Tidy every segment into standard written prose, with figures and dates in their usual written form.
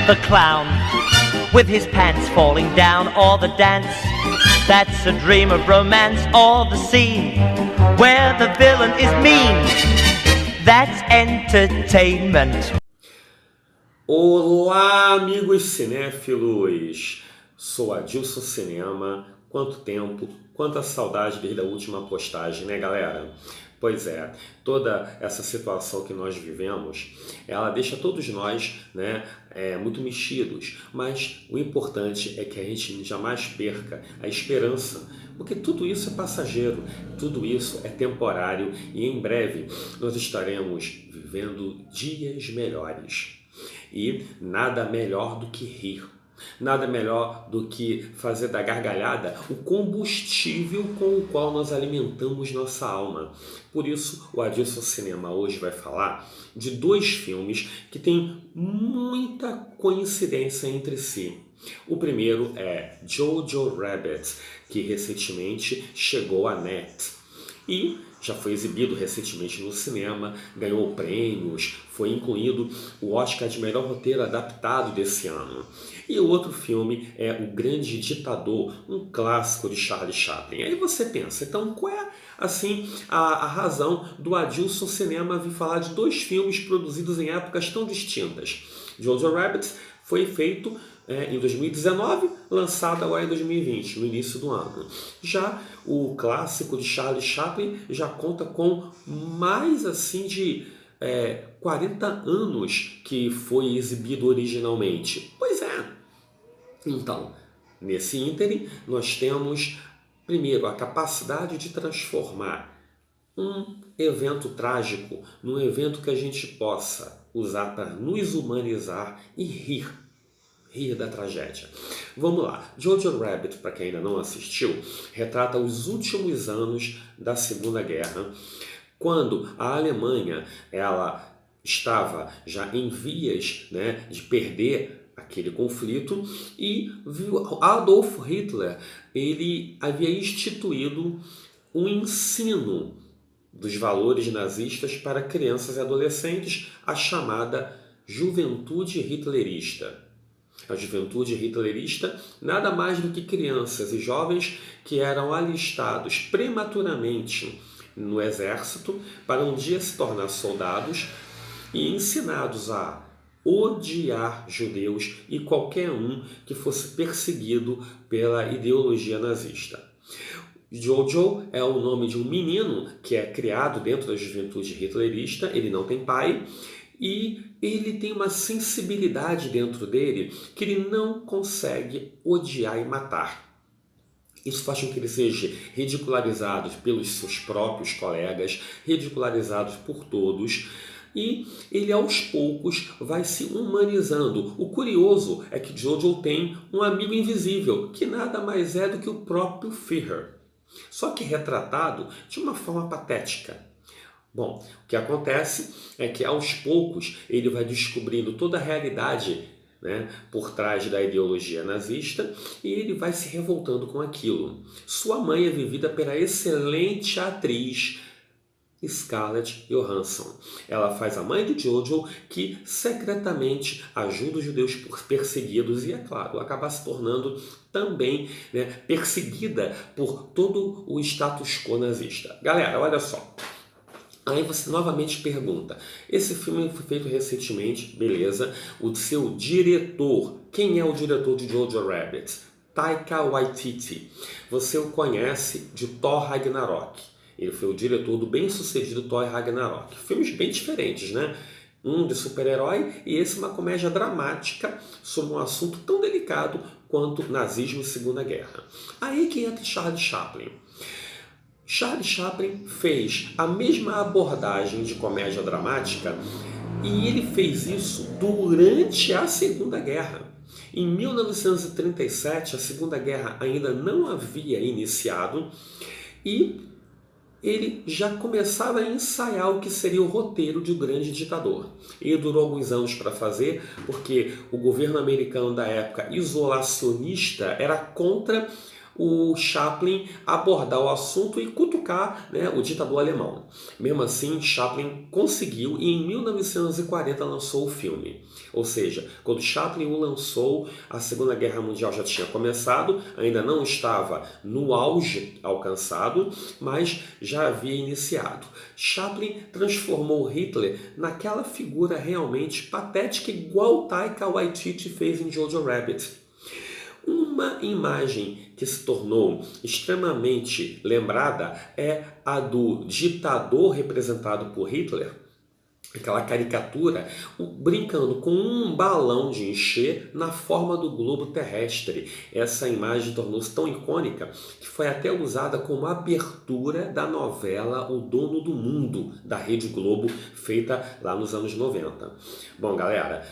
the clown, with his pants falling down, or the dance that's a dream of romance, or the scene where the villain is mean. That's entertainment. Olá, amigos cinéfilos! Sou Adilson Cinema. Quanto tempo, quanta saudade desde a última postagem, né, galera? Pois é, toda essa situação que nós vivemos, ela deixa todos nós, né, muito mexidos, mas o importante é que a gente jamais perca a esperança, porque tudo isso é passageiro, tudo isso é temporário e em breve nós estaremos vivendo dias melhores. E nada melhor do que rir. Nada melhor do que fazer da gargalhada o combustível com o qual nós alimentamos nossa alma. Por isso, o Adilson Cinema hoje vai falar de dois filmes que têm muita coincidência entre si. O primeiro é Jojo Rabbit, que recentemente chegou à net. E já foi exibido recentemente no cinema, ganhou prêmios, foi incluído o Oscar de melhor roteiro adaptado desse ano. E o outro filme é O Grande Ditador, um clássico de Charlie Chaplin. Aí você pensa, então qual é assim a razão do Adilson Cinema vir falar de dois filmes produzidos em épocas tão distintas? Jojo Rabbit foi feito em 2019, lançado agora em 2020, no início do ano. Já o clássico de Charlie Chaplin já conta com mais assim de 40 anos que foi exibido originalmente. Pois é. Então, nesse ínterim, nós temos, primeiro, a capacidade de transformar um evento trágico num evento que a gente possa usar para nos humanizar e rir da tragédia. Vamos lá. Jojo Rabbit, para quem ainda não assistiu, retrata os últimos anos da Segunda Guerra, quando a Alemanha ela estava já em vias, né, de perder aquele conflito e Adolf Hitler ele havia instituído um ensino dos valores nazistas para crianças e adolescentes, a chamada Juventude Hitlerista. A juventude hitlerista nada mais do que crianças e jovens que eram alistados prematuramente no exército para um dia se tornar soldados e ensinados a odiar judeus e qualquer um que fosse perseguido pela ideologia nazista. Jojo é o nome de um menino que é criado dentro da juventude hitlerista, ele não tem pai, e ele tem uma sensibilidade dentro dele que ele não consegue odiar e matar. Isso faz com que ele seja ridicularizado pelos seus próprios colegas, ridicularizado por todos, e ele aos poucos vai se humanizando. O curioso é que Jojo tem um amigo invisível, que nada mais é do que o próprio Führer, só que retratado de uma forma patética. Bom, o que acontece é que aos poucos ele vai descobrindo toda a realidade, né, por trás da ideologia nazista e ele vai se revoltando com aquilo. Sua mãe é vivida pela excelente atriz Scarlett Johansson. Ela faz a mãe de Jojo, que secretamente ajuda os judeus perseguidos e, é claro, acaba se tornando também, né, perseguida por todo o status quo nazista. Galera, olha só. Aí você novamente pergunta, esse filme foi feito recentemente, beleza, o seu diretor, quem é o diretor de Jojo Rabbit? Taika Waititi. Você o conhece de Thor Ragnarok. Ele foi o diretor do bem-sucedido Thor Ragnarok. Filmes bem diferentes, né? Um de super-herói e esse uma comédia dramática sobre um assunto tão delicado quanto nazismo e Segunda Guerra. Aí que entra Charlie Chaplin. Charlie Chaplin fez a mesma abordagem de comédia dramática e ele fez isso durante a Segunda Guerra. Em 1937, a Segunda Guerra ainda não havia iniciado e ele já começava a ensaiar o que seria o roteiro de O Grande Ditador. Ele durou alguns anos para fazer, porque o governo americano da época, isolacionista, era contra o Chaplin abordar o assunto e cutucar, né, o ditador alemão. Mesmo assim, Chaplin conseguiu e em 1940 lançou o filme. Ou seja, quando Chaplin o lançou, a Segunda Guerra Mundial já tinha começado, ainda não estava no auge alcançado, mas já havia iniciado. Chaplin transformou Hitler naquela figura realmente patética, igual Taika Waititi fez em Jojo Rabbit. Uma imagem que se tornou extremamente lembrada é a do ditador representado por Hitler, aquela caricatura, brincando com um balão de encher na forma do globo terrestre. Essa imagem tornou-se tão icônica que foi até usada como abertura da novela O Dono do Mundo, da Rede Globo, feita lá nos anos 90. Bom, galera,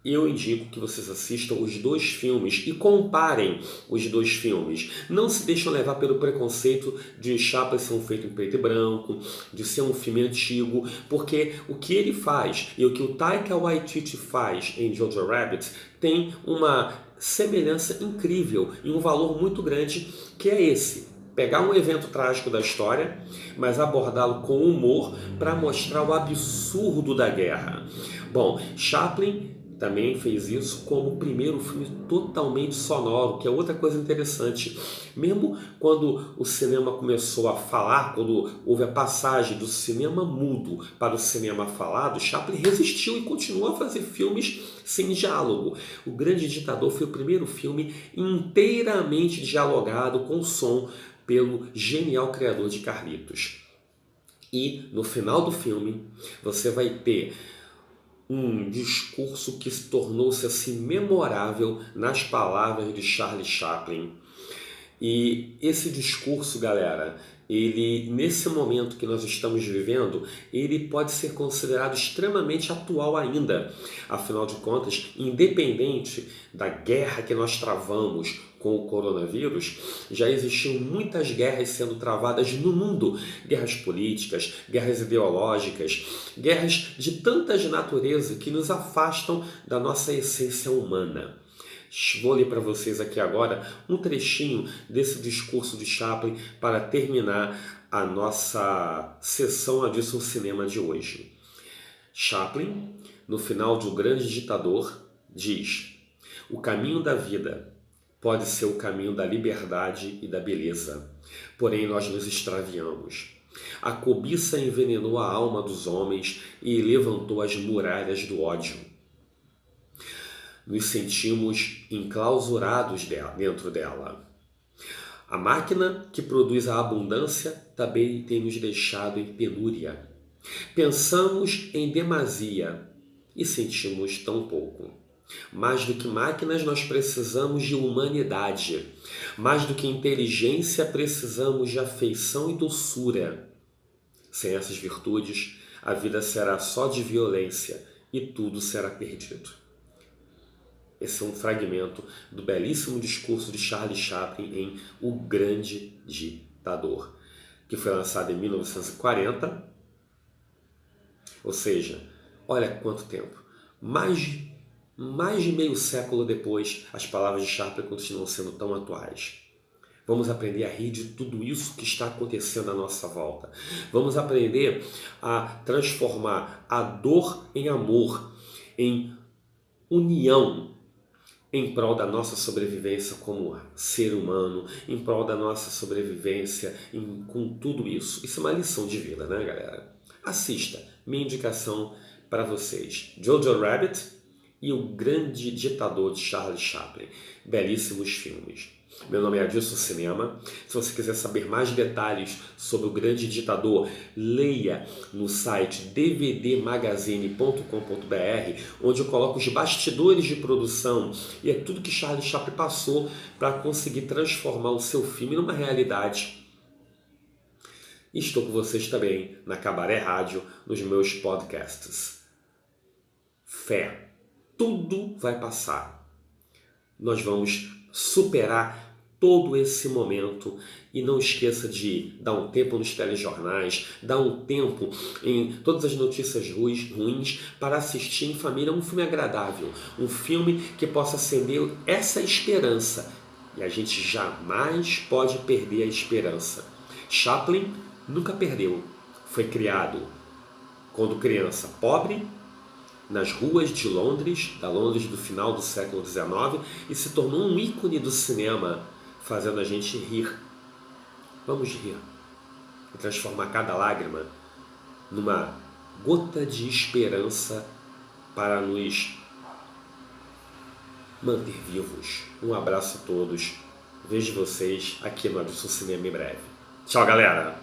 eu indico que vocês assistam os dois filmes e comparem os dois filmes. Não se deixem levar pelo preconceito de Chaplin ser um feito em preto e branco, de ser um filme antigo, porque o que ele faz e o que o Taika Waititi faz em Jojo Rabbit tem uma semelhança incrível e um valor muito grande, que é esse: pegar um evento trágico da história, mas abordá-lo com humor para mostrar o absurdo da guerra. Bom, Chaplin também fez isso como o primeiro filme totalmente sonoro, que é outra coisa interessante. Mesmo quando o cinema começou a falar, quando houve a passagem do cinema mudo para o cinema falado, Chaplin resistiu e continuou a fazer filmes sem diálogo. O Grande Ditador foi o primeiro filme inteiramente dialogado com som pelo genial criador de Carlitos. E no final do filme você vai ter um discurso que se tornou-se assim memorável nas palavras de Charlie Chaplin. E esse discurso, galera, ele, nesse momento que nós estamos vivendo, ele pode ser considerado extremamente atual ainda. Afinal de contas, independente da guerra que nós travamos com o coronavírus, já existiam muitas guerras sendo travadas no mundo. Guerras políticas, guerras ideológicas, guerras de tantas naturezas que nos afastam da nossa essência humana. Vou ler para vocês aqui agora um trechinho desse discurso de Chaplin para terminar a nossa sessão Adilson Cinema de hoje. Chaplin, no final de O Grande Ditador, diz: "O caminho da vida pode ser o caminho da liberdade e da beleza, porém nós nos extraviamos. A cobiça envenenou a alma dos homens e levantou as muralhas do ódio. Nos sentimos enclausurados dentro dela. A máquina que produz a abundância também tem nos deixado em penúria. Pensamos em demasia e sentimos tão pouco. Mais do que máquinas, nós precisamos de humanidade. Mais do que inteligência, precisamos de afeição e doçura. Sem essas virtudes, a vida será só de violência e tudo será perdido." Esse é um fragmento do belíssimo discurso de Charlie Chaplin em O Grande Ditador, que foi lançado em 1940. Ou seja, olha quanto tempo. Mais de meio século depois, as palavras de Chaplin continuam sendo tão atuais. Vamos aprender a rir de tudo isso que está acontecendo à nossa volta. Vamos aprender a transformar a dor em amor, em união, em prol da nossa sobrevivência como ser humano, em prol da nossa sobrevivência com tudo isso. Isso é uma lição de vida, né, galera? Assista, minha indicação para vocês: Jojo Rabbit e O Grande Ditador, de Charlie Chaplin. Belíssimos filmes. Meu nome é Adilson Cinema. Se você quiser saber mais detalhes sobre O Grande Ditador, leia no site dvdmagazine.com.br, onde eu coloco os bastidores de produção e é tudo que Charlie Chaplin passou para conseguir transformar o seu filme numa realidade. E estou com vocês também na Cabaré Rádio, nos meus podcasts. Fé. Tudo vai passar. Nós vamos superar todo esse momento e não esqueça de dar um tempo nos telejornais, dar um tempo em todas as notícias ruins para assistir em família um filme agradável, um filme que possa acender essa esperança E a gente jamais pode perder a esperança. Chaplin nunca perdeu. Foi criado, quando criança, pobre, nas ruas de Londres, da Londres do final do século XIX, e se tornou um ícone do cinema, fazendo a gente rir. Vamos rir. E transformar cada lágrima numa gota de esperança para nos manter vivos. Um abraço a todos. Vejo vocês aqui no Adilson Cinema em breve. Tchau, galera!